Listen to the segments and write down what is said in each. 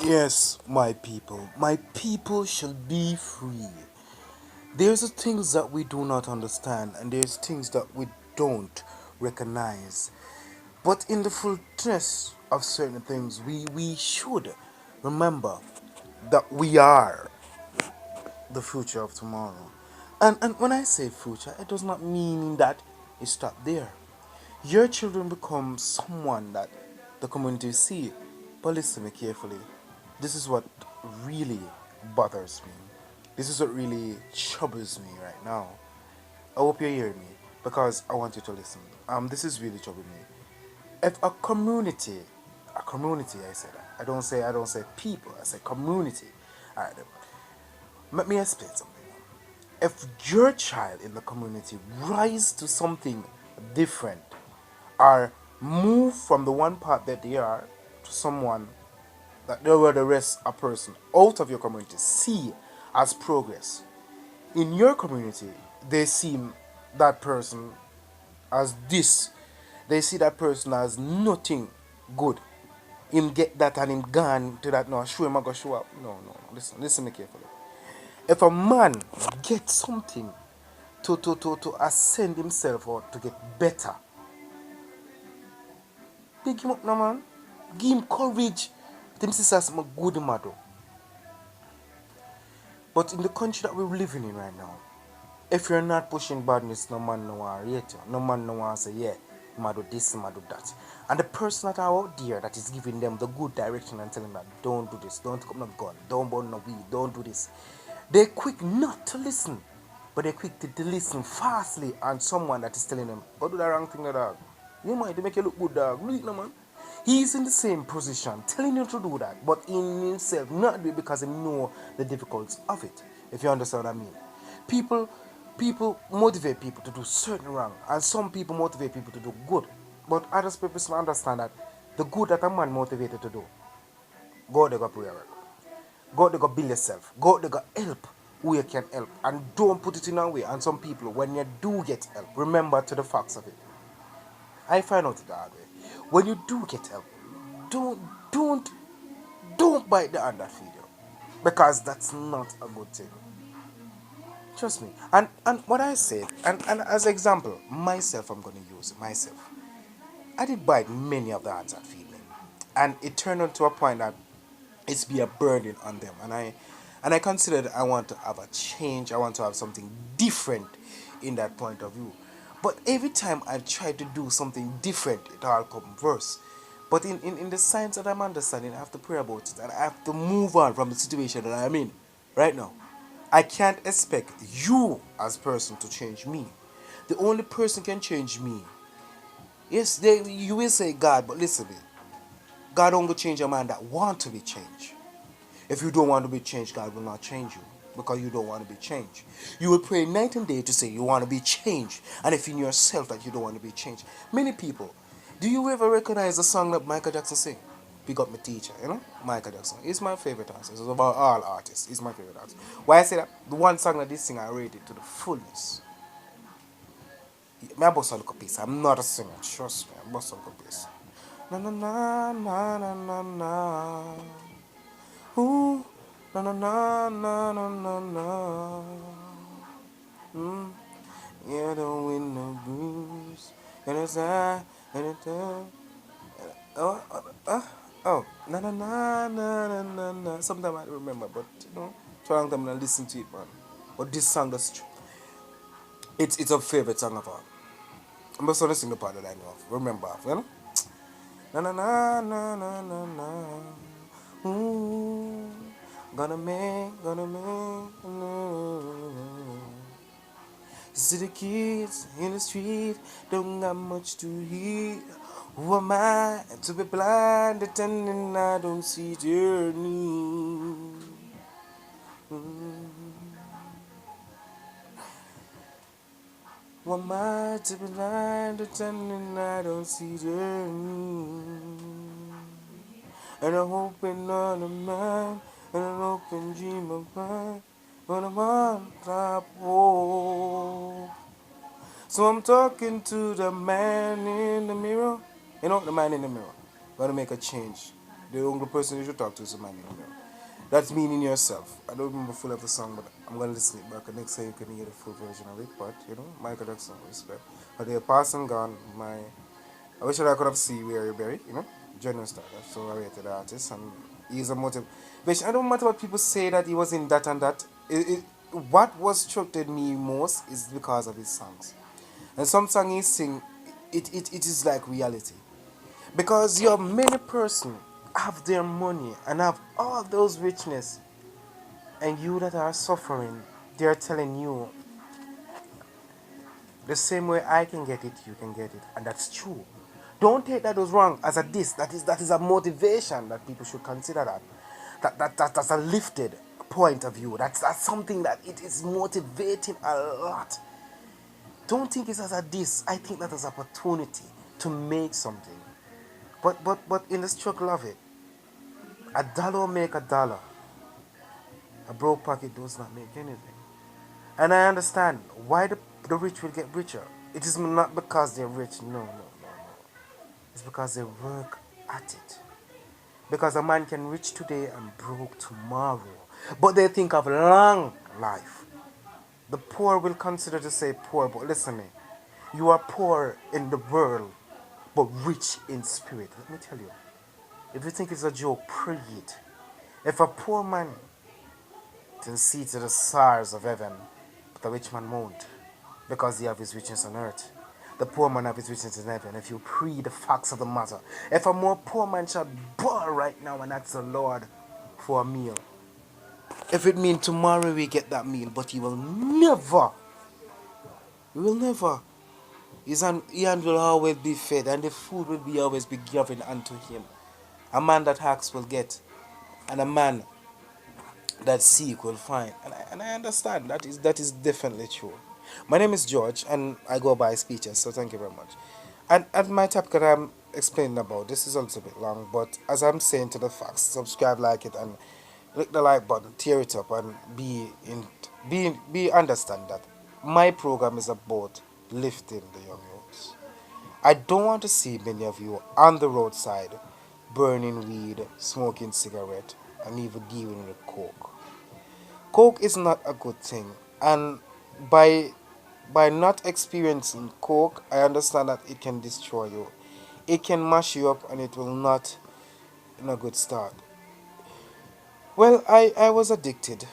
Yes, my people should be free. There's the things that we do not understand, and there's things that we don't recognize. But in the fullness of certain things, we should remember that we are the future of tomorrow. And when I say future, it does not mean that it stopped there. Your children become someone that the community see. But listen to me carefully. This is what really bothers me. This is what really troubles me right now. I hope you're hearing me because I want you to listen. This is really troubling me. If a community, I said, I don't say people, I say community. Alright, let me explain something. If your child in the community rise to something different or move from the one part that they are to someone that they were the rest a person out of your community see as progress. In your community, they see that person as this. They see that person as nothing good. Him get that and him gone to that. No, show him I go show up. No. Listen me carefully. If a man gets something to ascend himself or to get better, pick him up, no man. Give him courage. Them sisters my good mother. But in the country that we're living in right now, if you're not pushing badness, no man no want rate you. No man no want say, yeah, you do this, you do that. And the person that are out there that is giving them the good direction and telling them that don't do this, don't come no gun, don't burn no weed, don't do this. They're quick not to listen, but they're quick to listen fastly on someone that is telling them, go do the wrong thing, dog. You might make you look good, dog. Really, no man. He's in the same position, telling you to do that, but in himself, not do it because he know the difficulties of it. If you understand what I mean. People people motivate people to do certain wrong, and some people motivate people to do good. But others people still understand that the good that a man motivated to do, go there go pray work. Go there go build yourself. Go there go help who you can help. And don't put it in a way. And some people, when you do get help, remember to the facts of it. I find out the hard way. When you do get help, don't don't don't bite the hand that feed you. Because that's not a good thing. Trust me. And what I said, and as example, myself I'm gonna use myself. I did bite many of the hands that feed me. And it turned into a point that it's be a burden on them. And I considered I want to have a change, I want to have something different in that point of view. But every time I've tried to do something different, it all comes worse. But in the science that I'm understanding, I have to pray about it and I have to move on from the situation that I'm in right now. I can't expect you as person to change me. The only person can change me. Yes, you will say God, but listen, God only change a man that want to be changed. If you don't want to be changed, God will not change you because you don't want to be changed. You will pray night and day to say you want to be changed, and if in yourself that you don't want to be changed. Many people, do you ever recognize the song that Michael Jackson sing? Pick up my teacher, Michael Jackson. He's my favorite artist. It's about all artists. He's my favorite artist. Why I say that? The one song that this singer I rated to the fullness. I bust a look piece. I'm not a singer. Trust me. I bust a look piece. Na na na na na na na. Ooh, na na na na na na na. Yeah, the wind the blues, and it's and it's oh, na na na na na na na. Sometimes I don't remember, but for a long time I listen to it, man. But this song, it's a favorite song of all. I'm just gonna sing the part that I know of. Remember, Na na na na na na na. Ooh, gonna make. See the kids in the street don't got much to eat. Who am I to be blind, pretending I don't see their need? Who am I to be blind, pretending I don't see their need? And I'm hoping on a man, and an open dream of mine, but I'm on top hope. So I'm talking to the man in the mirror. The man in the mirror. Gotta make a change. The only person you should talk to is a man in the mirror. That's meaning yourself. I don't remember full of the song, but I'm gonna listen it back. And next time you can hear the full version of it. But Michael Jackson, respect. But they're passing gone. I wish I could have seen where you bury. Genuine star. That's so I rated artist, and he's a motive. But I don't matter what people say that he was in that and that. What was struck me most is because of his songs. And some song he sing, it is like reality. Because your many person have their money and have all those richness, and you that are suffering, they are telling you the same way I can get it, you can get it, and that's true. Don't take that as wrong as a diss. That is a motivation that people should consider that. That's a lifted point of view. That's something that it is motivating a lot. Don't think it as a diss. I think that as opportunity to make something. But in the struggle of it, a dollar make a dollar. A broke pocket does not make anything. And I understand why the rich will get richer. It is not because they're rich. No. It's because they work at it. Because a man can rich today and broke tomorrow. But they think of long life. The poor will consider to say poor, but listen to me. You are poor in the world, but rich in spirit. Let me tell you. If you think it's a joke, pray it. If a poor man can see to the stars of heaven, but the rich man won't, because he have his riches on earth. The poor man have his riches in heaven. If you pray the facts of the matter, if a more poor man shall bow right now and ask the Lord for a meal, if it means tomorrow we get that meal, but he will never, his hand will always be fed, and the food will be always be given unto him. A man that asks will get, and a man that seek will find. And I understand that is definitely true. My name is George, and I go by speeches, so thank you very much. And my topic that I'm explaining about, this is also a bit long, but as I'm saying to the facts, subscribe, like it, and click the like button, tear it up, and be understand that my program is about lifting the young youths. I don't want to see many of you on the roadside burning weed, smoking cigarette, and even dealing with coke. Coke is not a good thing, and by not experiencing coke, I understand that it can destroy you. It can mash you up, and it will not in a good start. Well, I was addicted,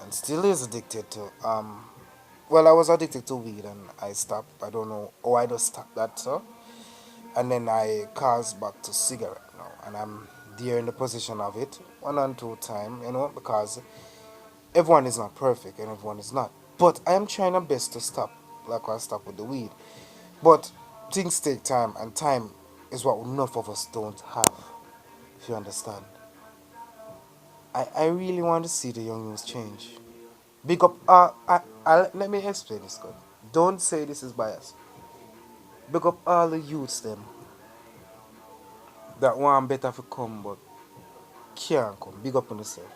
and still is addicted to well, I was addicted to weed, and I stopped. I don't know how I just stopped that, so. And then I cast back to cigarette now, and I'm there in the position of it one and two time, because everyone is not perfect and everyone is not. But I am trying my best to stop, like I stopped with the weed. But things take time, and time is what enough of us don't have, if you understand. I really want to see the young youths change. Big up, let me explain this good. Don't say this is bias. Big up all the youths them that want better for come but can't come. Big up on yourself.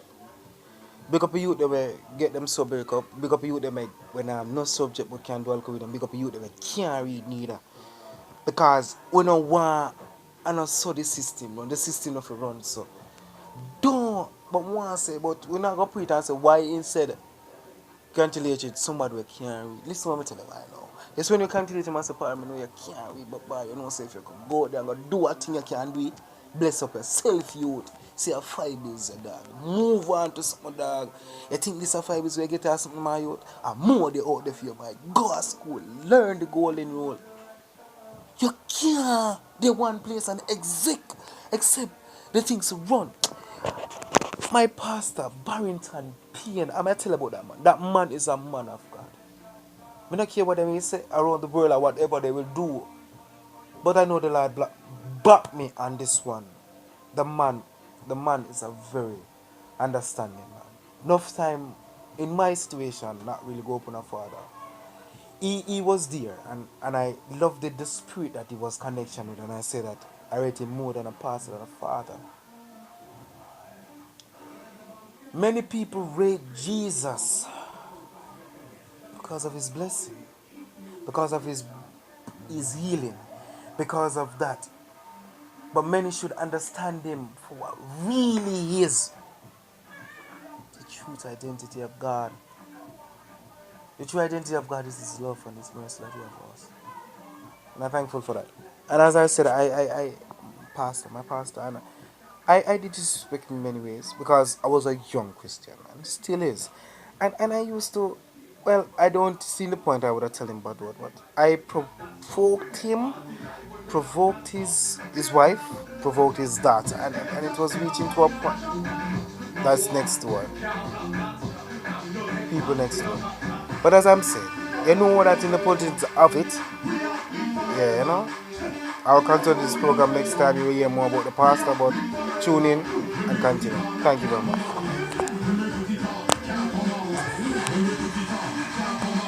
Big up a youth that will get them so break up. Big up a youth that make when I'm no subject but can do alcohol with them. Big up a youth that can't read neither. Because we don't want and I saw the system run. The system of run so. Don't but one say but we're not gonna put it and say why instead cantilate it somebody we can't read. Listen what I tell you right now. It's when you cantilate him as a part, I know you can't read, but boy, you know, say if you can go there and go do a thing you can do it, bless up yourself, youth. See a 5 bills, dog. Move on to something, dog. You think this a 5 bills where you get something, my youth? And more they out there for you, boy. Go to school, learn the golden rule. You can't the one place and except the things run. My pastor, Barrington Payne, I'm going to tell you about that man. That man is a man of God. I don't care what they may say around the world or whatever they will do. But I know the Lord back me on this one. The man is a very understanding man. Enough time in my situation, not really go open a father. He was there, and I loved the spirit that he was connection with, and I say that I rate him more than a pastor and a father. Many people rate Jesus because of his blessing, because of his healing, because of that. But many should understand him for what really he is. The truth identity of God. The true identity of God is His love and His mercy that He has for us. And I'm thankful for that. And as I said, my pastor, and I did disrespect in many ways because I was a young Christian and still is. And I used to, well, I don't see the point I would have told him about what, but I provoked him, provoked his wife, provoked his daughter, and it was reaching to a point that's next door, people next door. But as I'm saying, you know that in the politics of it, yeah, you know, I'll continue this program next time you will hear more about the pastor, but tune in and continue. Thank you very much.